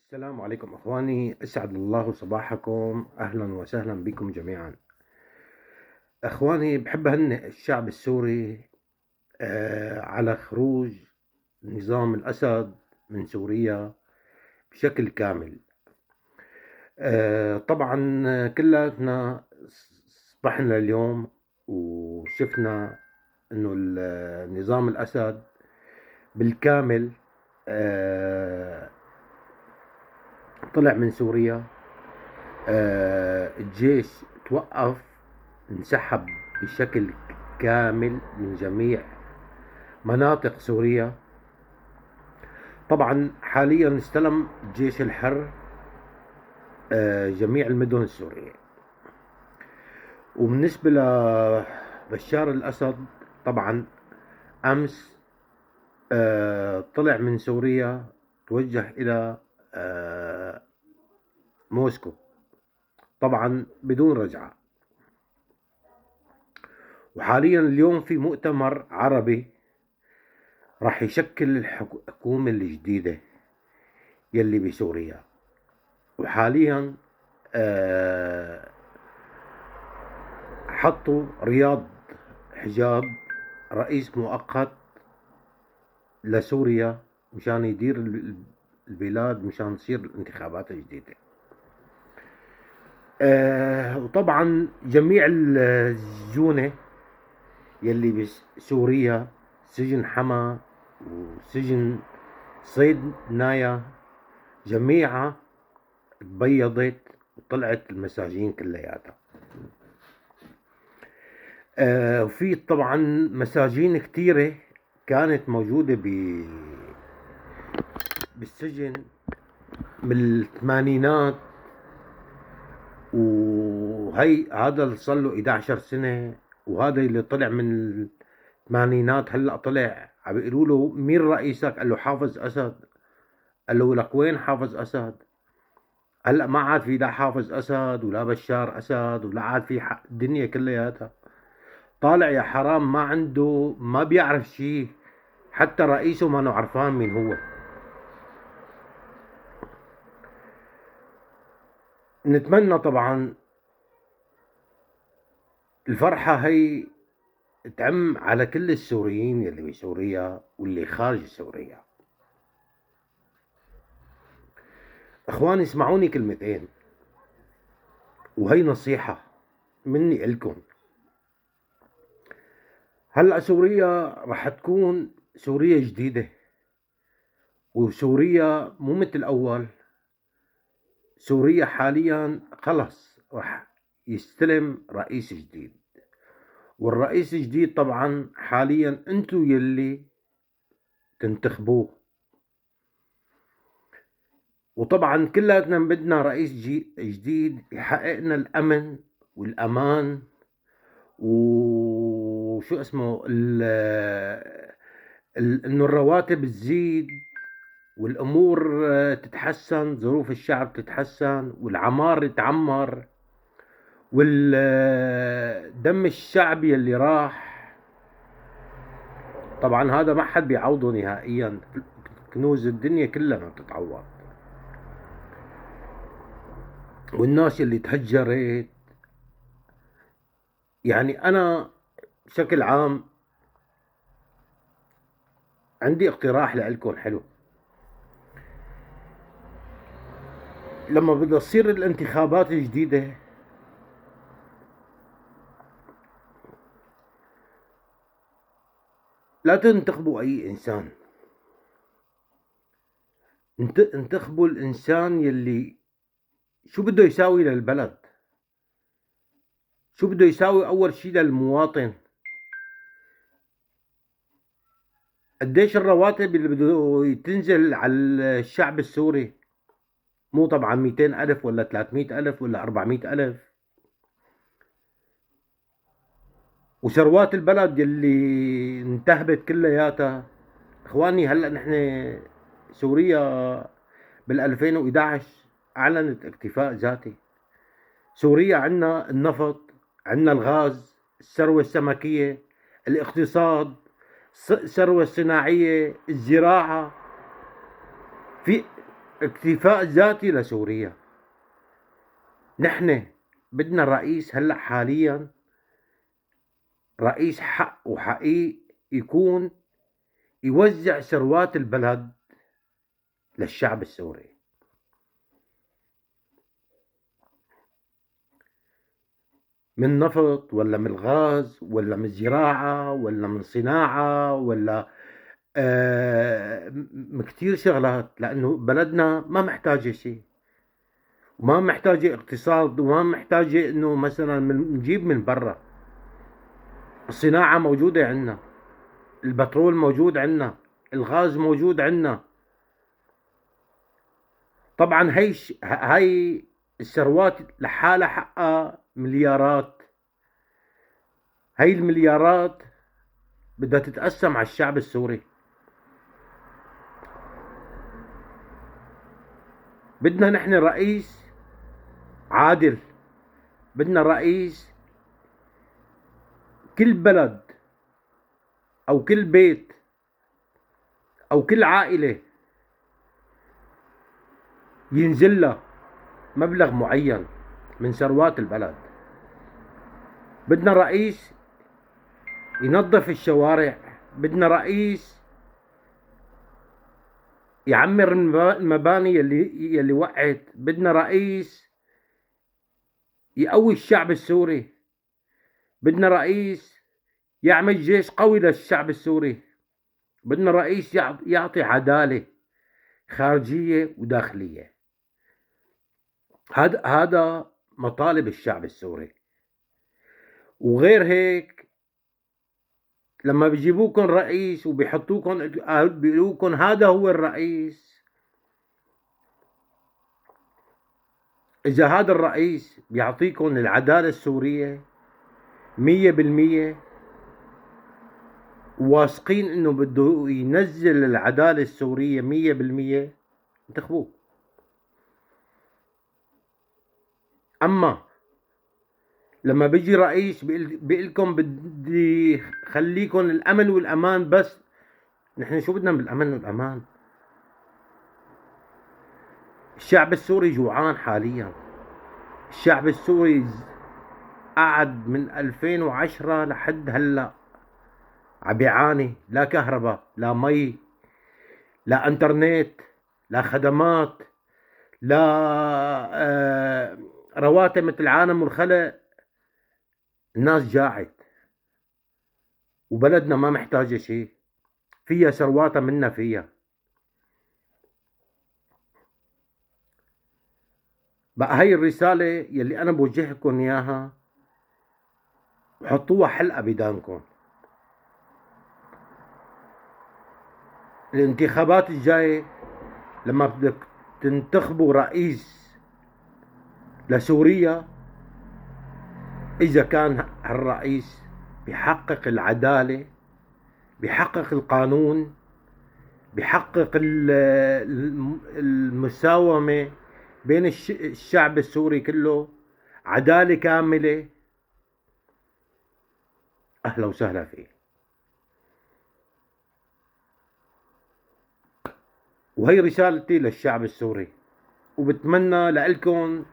السلام عليكم أخواني، أسعد الله صباحكم، أهلا وسهلا بكم جميعا. أخواني، بحب أهنئ الشعب السوري على خروج نظام الأسد من سوريا بشكل كامل. طبعا كلنا صبحنا اليوم وشفنا إنه نظام الأسد بالكامل طلع من سوريا. الجيش توقف، انسحب بشكل كامل من جميع مناطق سوريا. طبعا حاليا استلم الجيش الحر جميع المدن السورية. وبالنسبة لبشار الأسد، طبعا أمس طلع من سوريا، توجه إلى موسكو، طبعا بدون رجعة. وحاليا اليوم في مؤتمر عربي راح يشكل الحكومة الجديدة يلي بسوريا. وحاليا حطوا رياض حجاب رئيس مؤقت لسوريا مشان يدير البلاد، مشان تصير الانتخابات الجديدة. وطبعا جميع السجونة يلي بسوريا، سجن حما وسجن صيد نايا، جميعها تبيضت وطلعت المساجين كلياتها. وفي طبعا مساجين كتيرة كانت موجودة بالسجن من الثمانينات، وهي هذا اللي صار له 11 سنة، وهذا اللي طلع من الثمانينات هلا طلع. عم بيقولوا له مين رئيسك؟ قال له حافظ أسد. قال له لك وين حافظ أسد؟ هلا ما عاد في لا حافظ أسد ولا بشار أسد ولا عاد في الدنيا كلياتها. طالع يا حرام، ما عنده، ما بيعرف شيء، حتى رئيسه ما عرفان مين هو. نتمنى طبعا الفرحة هي تعم على كل السوريين يلي بسوريا واللي خارج سوريا. اخواني، اسمعوني كلمتين، وهي نصيحة مني إلكم. هلأ سوريا رح تكون سوريا جديدة، وسوريا مو مثل أول. سوريا حاليا خلص رح يستلم رئيس جديد، والرئيس الجديد طبعا حاليا انتو يلي تنتخبوه. وطبعا كلاتنا بدنا رئيس جديد يحقق لنا الأمن والأمان، وشو اسمه انه الرواتب تزيد، والامور تتحسن، ظروف الشعب تتحسن، والعمار يتعمر، والدم الشعبي اللي راح طبعا هذا ما حد بيعوضه نهائيا. كنوز الدنيا كلها ما بتتعوض. والناس اللي تهجرت، يعني انا بشكل عام عندي اقتراح لكم حلو. لما بدها تصير الانتخابات الجديدة، لا تنتخبوا اي انسان، انتخبوا الانسان يلي شو بده يساوي للبلد، شو بده يساوي اول شي للمواطن. قديش الرواتب اللي بده تنزل على الشعب السوري؟ مو طبعا 200 ألف ولا 300 ألف ولا 400 ألف. وثروات البلد يلي انتهبت كلياتها. اخواني، هلا نحن سوريا بال 2011 اعلنت اكتفاء ذاتي. سوريا عندنا النفط، عندنا الغاز، الثروة السمكية، الاقتصاد، الثروة الصناعية، الزراعة. في اكتفاء ذاتي لسوريا. نحن بدنا رئيس هلأ حاليا، رئيس حق وحقيقي، يكون يوزع ثروات البلد للشعب السوري. من نفط ولا من الغاز ولا من زراعة ولا من صناعة ولا كتير شغلات، لأنه بلدنا ما محتاجة شيء، وما محتاجة اقتصاد، وما محتاجة إنه مثلا نجيب من برا. الصناعة موجودة عندنا، البترول موجود عندنا، الغاز موجود عندنا. طبعا هاي الثروات لحالها حقها مليارات. هاي المليارات بدها تتقسم على الشعب السوري. بدنا نحن رئيس عادل، بدنا رئيس كل بلد أو كل بيت أو كل عائلة ينزل له مبلغ معين من ثروات البلد. بدنا رئيس ينظف الشوارع، بدنا رئيس يعمر المباني يلي وقعت، بدنا رئيس يقوي الشعب السوري، بدنا رئيس يعمل جيش قوي للشعب السوري، بدنا رئيس يعطي عدالة خارجية وداخلية. هذا مطالب الشعب السوري. وغير هيك لما بيجيبوكم رئيس وبيحطوكم بيقولوكم هذا هو الرئيس، إذا هذا الرئيس بيعطيكم العدالة السورية 100%، واثقين إنه بده ينزل العدالة السورية 100%، انتخبوه. أما لما بيجي رئيس بيقلكم بدي خليكم الأمن والأمان بس، نحن شو بدنا بالأمن والأمان؟ الشعب السوري جوعان حاليا. الشعب السوري قعد من 2010 لحد هلأ عم بيعاني، لا كهرباء، لا مي، لا انترنت، لا خدمات، لا رواتب مثل العالم والخلق. الناس جاعت، وبلدنا ما محتاجة شيء، فيها ثرواتها منا فيها. بقى هاي الرسالة يلي أنا بوجهكم إياها، حطوها حلقة بدانكم. الانتخابات الجاية لما بدك تنتخبوا رئيس لسوريا، إذا كان هالرئيس بيحقق العدالة، بيحقق القانون، بيحقق المساومة بين الشعب السوري كله، عدالة كاملة، أهلا وسهلا فيه. وهي رسالتي للشعب السوري، وبتمنى لكم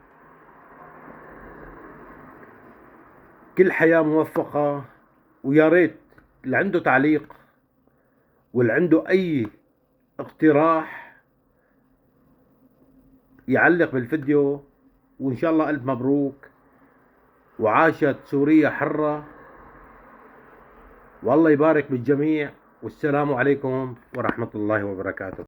كل حياة موفقة. ويا ريت اللي عنده تعليق واللي عنده أي اقتراح يعلق بالفيديو. وإن شاء الله ألف مبروك، وعاشت سوريا حرة، والله يبارك بالجميع. والسلام عليكم ورحمة الله وبركاته.